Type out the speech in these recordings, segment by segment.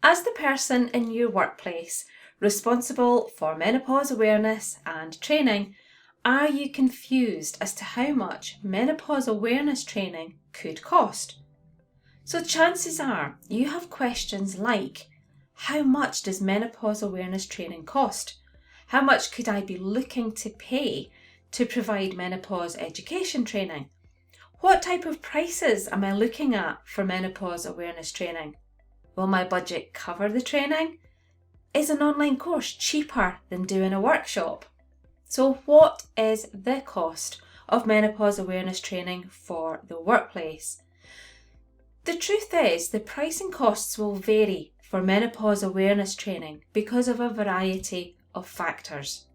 As the person in your workplace responsible for menopause awareness and training, are you confused as to how much menopause awareness training could cost? So chances are you have questions like, how much does menopause awareness training cost? How much could I be looking to pay to provide menopause education training? What type of prices am I looking at for menopause awareness training? Will my budget cover the training? Is an online course cheaper than doing a workshop? So what is the cost of menopause awareness training for the workplace? The truth is, the pricing costs will vary for menopause awareness training because of a variety of factors.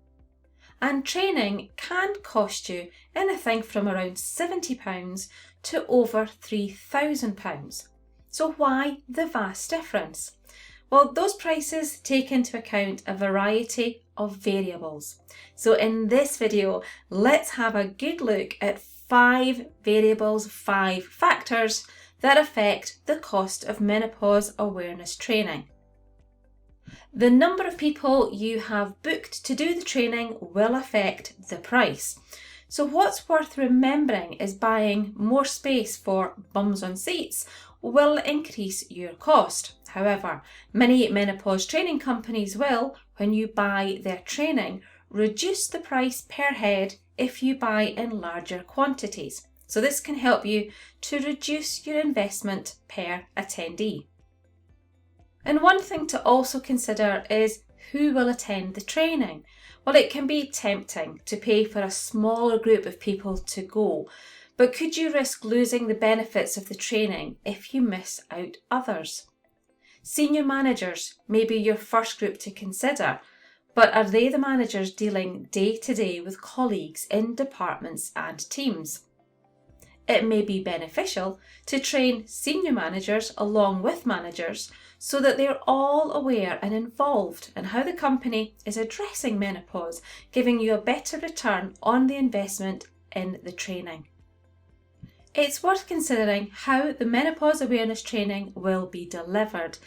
And training can cost you anything from around £70 to over £3,000. So why the vast difference? Well, those prices take into account a variety of variables. So in this video, let's have a good look at 5 variables, 5 factors that affect the cost of menopause awareness training. The number of people you have booked to do the training will affect the price. So what's worth remembering is buying more space for bums on seats will increase your cost. However, many menopause training companies will, when you buy their training, reduce the price per head if you buy in larger quantities. So this can help you to reduce your investment per attendee. And one thing to also consider is who will attend the training. Well, it can be tempting to pay for a smaller group of people to go, but could you risk losing the benefits of the training if you miss out others? Senior managers may be your first group to consider, but are they the managers dealing day to day with colleagues in departments and teams? It may be beneficial to train senior managers along with managers so that they're all aware and involved in how the company is addressing menopause, giving you a better return on the investment in the training. It's worth considering how the menopause awareness training will be delivered.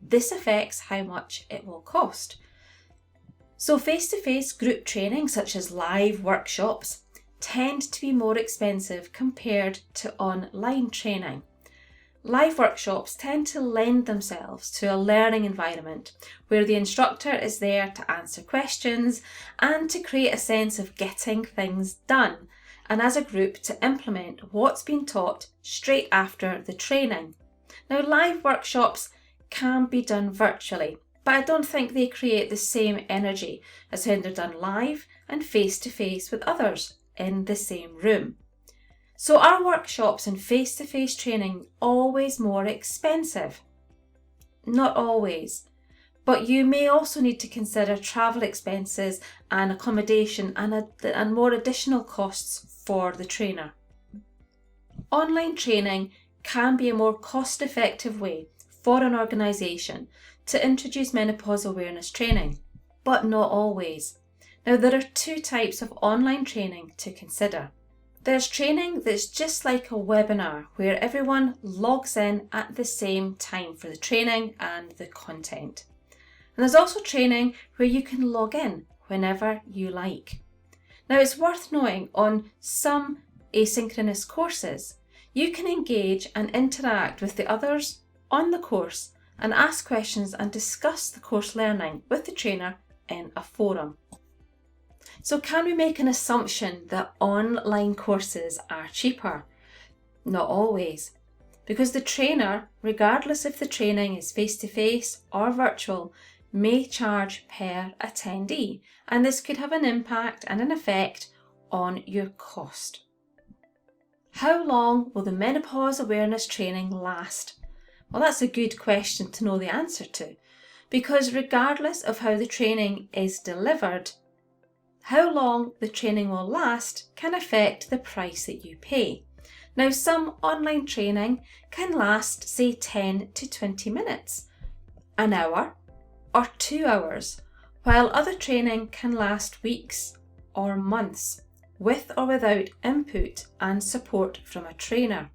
This affects how much it will cost. So face-to-face group training such as live workshops tend to be more expensive compared to online training. Live workshops tend to lend themselves to a learning environment where the instructor is there to answer questions and to create a sense of getting things done, and as a group to implement what's been taught straight after the training. Now, live workshops can be done virtually, but I don't think they create the same energy as when they're done live and face-to-face with others in the same room. So are workshops and face-to-face training always more expensive? Not always, but you may also need to consider travel expenses and accommodation and more additional costs for the trainer. Online training can be a more cost-effective way for an organisation to introduce menopause awareness training, but not always. Now, there are 2 types of online training to consider. There's training that's just like a webinar where everyone logs in at the same time for the training and the content. And there's also training where you can log in whenever you like. Now, it's worth knowing on some asynchronous courses, you can engage and interact with the others on the course and ask questions and discuss the course learning with the trainer in a forum. So can we make an assumption that online courses are cheaper? Not always, because the trainer, regardless if the training is face-to-face or virtual, may charge per attendee, and this could have an impact and an effect on your cost. How long will the menopause awareness training last? Well, that's a good question to know the answer to, because regardless of how the training is delivered, how long the training will last can affect the price that you pay. Now, some online training can last, say, 10 to 20 minutes, an hour, or 2 hours, while other training can last weeks or months, with or without input and support from a trainer.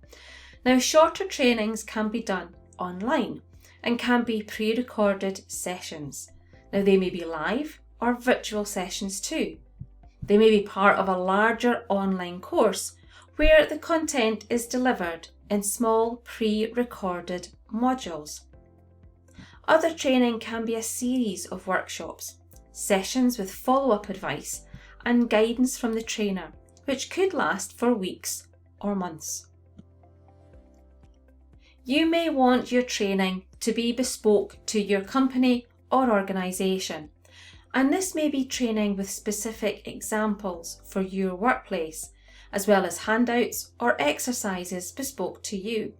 Now, shorter trainings can be done online, and can be pre-recorded sessions. Now they may be live or virtual sessions too. They may be part of a larger online course where the content is delivered in small pre-recorded modules. Other training can be a series of workshops, sessions with follow-up advice and guidance from the trainer, which could last for weeks or months. You may want your training to be bespoke to your company or organisation, and this may be training with specific examples for your workplace, as well as handouts or exercises bespoke to you.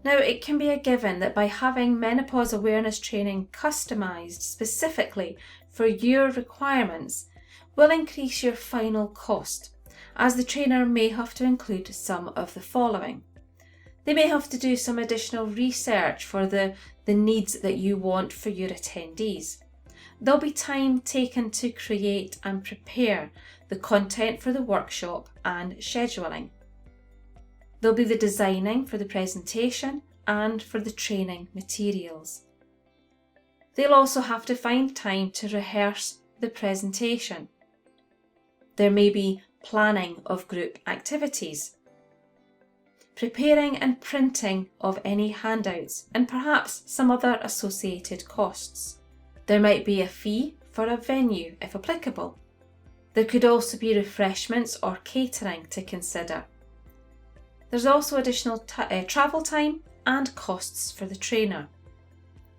Now, it can be a given that by having menopause awareness training customised specifically for your requirements will increase your final cost, as the trainer may have to include some of the following. They may have to do some additional research for the needs that you want for your attendees. There'll be time taken to create and prepare the content for the workshop and scheduling. There'll be the designing for the presentation and for the training materials. They'll also have to find time to rehearse the presentation. There may be planning of group activities, preparing and printing of any handouts, and perhaps some other associated costs. There might be a fee for a venue if applicable. There could also be refreshments or catering to consider. There's also additional travel time and costs for the trainer.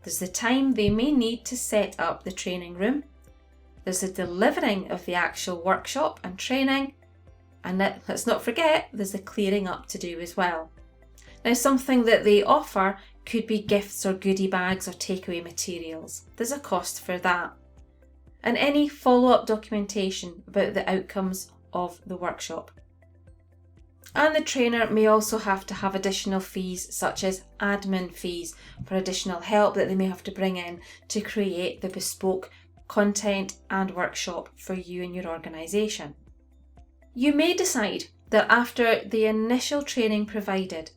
There's the time they may need to set up the training room. There's the delivering of the actual workshop and training. And let's not forget, there's the clearing up to do as well. Now, something that they offer could be gifts or goodie bags or takeaway materials. There's a cost for that. And any follow-up documentation about the outcomes of the workshop. And the trainer may also have to have additional fees, such as admin fees for additional help that they may have to bring in to create the bespoke content and workshop for you and your organisation. You may decide that after the initial training provided,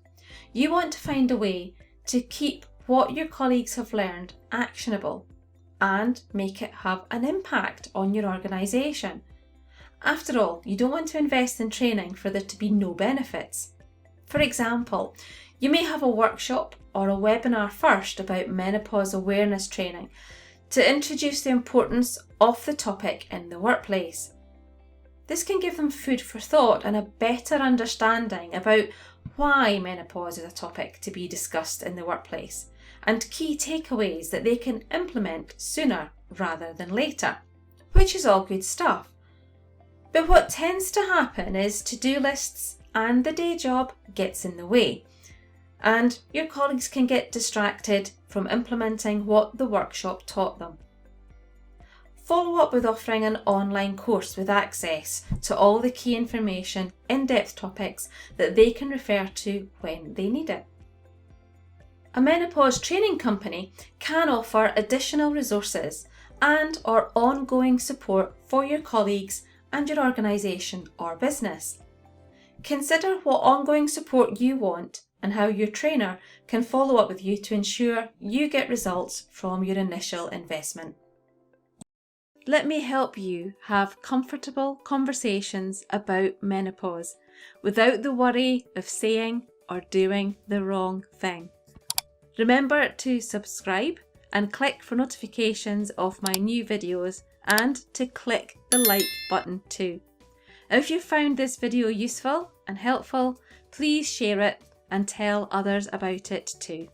you want to find a way to keep what your colleagues have learned actionable and make it have an impact on your organisation. After all, you don't want to invest in training for there to be no benefits. For example, you may have a workshop or a webinar first about menopause awareness training to introduce the importance of the topic in the workplace. This can give them food for thought and a better understanding about why menopause is a topic to be discussed in the workplace, and key takeaways that they can implement sooner rather than later, which is all good stuff. But what tends to happen is to-do lists and the day job gets in the way, and your colleagues can get distracted from implementing what the workshop taught them. Follow up with offering an online course with access to all the key information, in-depth topics that they can refer to when they need it. A menopause training company can offer additional resources and/or ongoing support for your colleagues and your organisation or business. Consider what ongoing support you want and how your trainer can follow up with you to ensure you get results from your initial investment. Let me help you have comfortable conversations about menopause without the worry of saying or doing the wrong thing. Remember to subscribe and click for notifications of my new videos, and to click the like button too. If you found this video useful and helpful, please share it and tell others about it too.